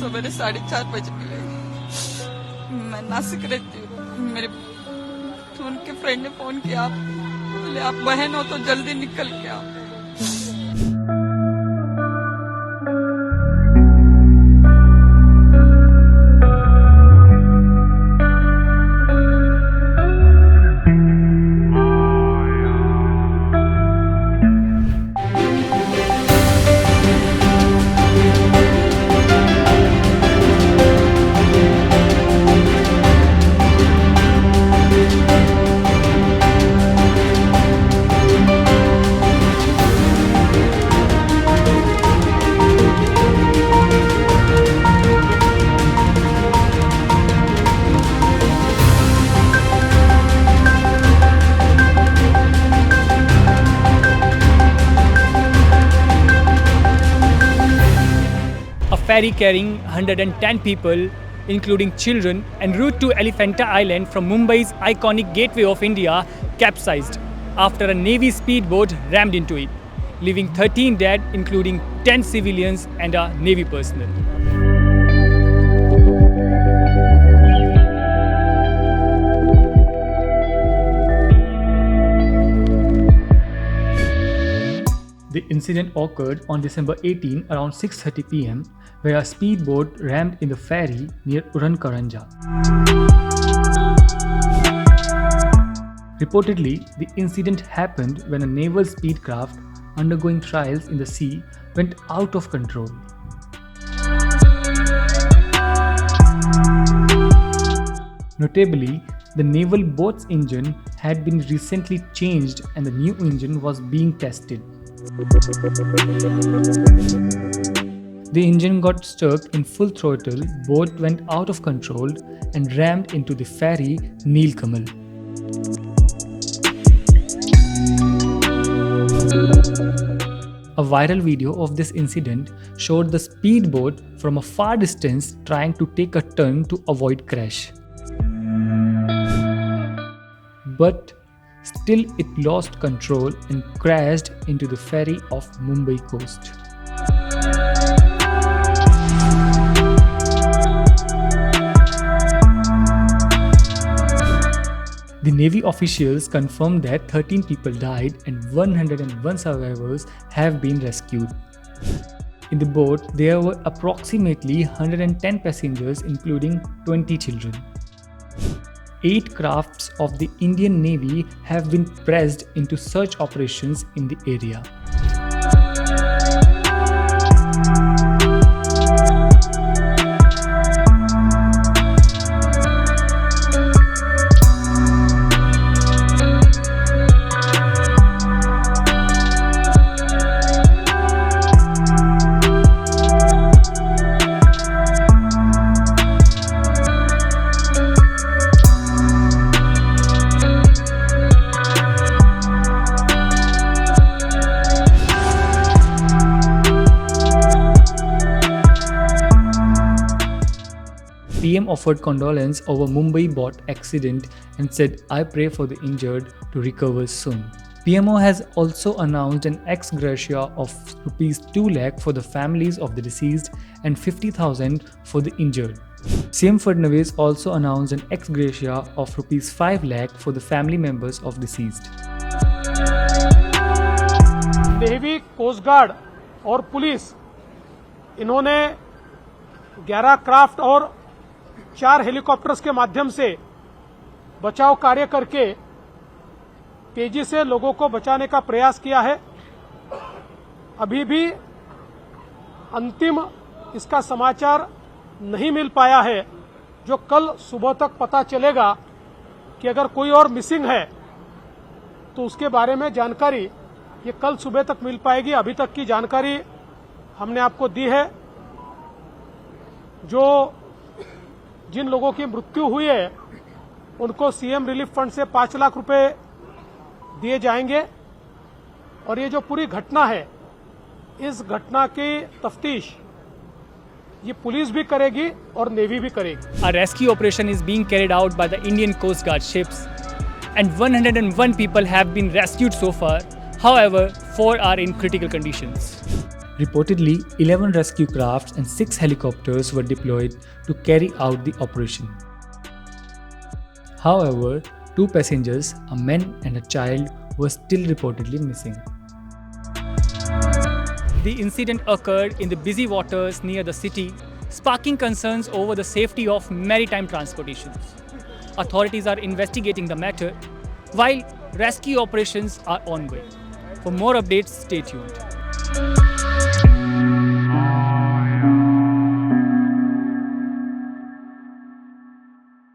सवेरे 4:30 बजे मिले। मैं नासिक रहती हूँ। मेरे तो उनके फ्रेंड ने फोन किया, बोले आप बहन हो तो जल्दी निकल के आओ। Ferry carrying 110 people, including children, en route to Elephanta Island from Mumbai's iconic gateway of India, capsized after a Navy speedboat rammed into it, leaving 13 dead, including 10 civilians and a Navy personnel. The incident occurred on December 18 around 6:30 p.m. where a speedboat rammed in the ferry near Urankaranja. Reportedly, the incident happened when a naval speedcraft undergoing trials in the sea went out of control. Notably, the naval boat's engine had been recently changed and the new engine was being tested. The engine got stuck in full throttle, boat went out of control and rammed into the ferry Nilkamal. A viral video of this incident showed the speedboat from a far distance trying to take a turn to avoid crash. But still it lost control and crashed into the ferry of Mumbai coast. The Navy officials confirmed that 13 people died and 101 survivors have been rescued. In the boat, there were approximately 110 passengers, including 20 children. 8 crafts of the Indian Navy have been pressed into search operations in the area. PM offered condolence over Mumbai boat accident and said, "I pray for the injured to recover soon." PMO has also announced an ex gratia of Rs 2 lakh for the families of the deceased and 50,000 for the injured. CM Fadnavis also announced an ex gratia of Rs 5 lakh for the family members of deceased. Navy, coast guard और police इन्होंने 11 craft और 4 helicopters के माध्यम से बचाव कार्य करके तेजी से लोगों को बचाने का प्रयास किया है। अभी भी अंतिम इसका समाचार नहीं मिल पाया है, जो कल सुबह तक पता चलेगा कि अगर कोई और मिसिंग है तो उसके बारे में जानकारी ये कल सुबह तक मिल पाएगी। अभी तक की जानकारी हमने आपको दी है। जो जिन लोगों की मृत्यु हुई है उनको सीएम रिलीफ फंड से 5 लाख रुपए दिए जाएंगे और ये जो पूरी घटना है, इस घटना की तफ्तीश ये पुलिस भी करेगी और नेवी भी करेगी। A rescue operation is being carried out by the Indian Coast Guard ships and 101 people have been rescued so far. However, 4 are in critical conditions. Reportedly, 11 rescue crafts and 6 helicopters were deployed to carry out the operation. However, 2 passengers, a man and a child, were still reportedly missing. The incident occurred in the busy waters near the city, sparking concerns over the safety of maritime transportation. Authorities are investigating the matter, while rescue operations are ongoing. For more updates, stay tuned.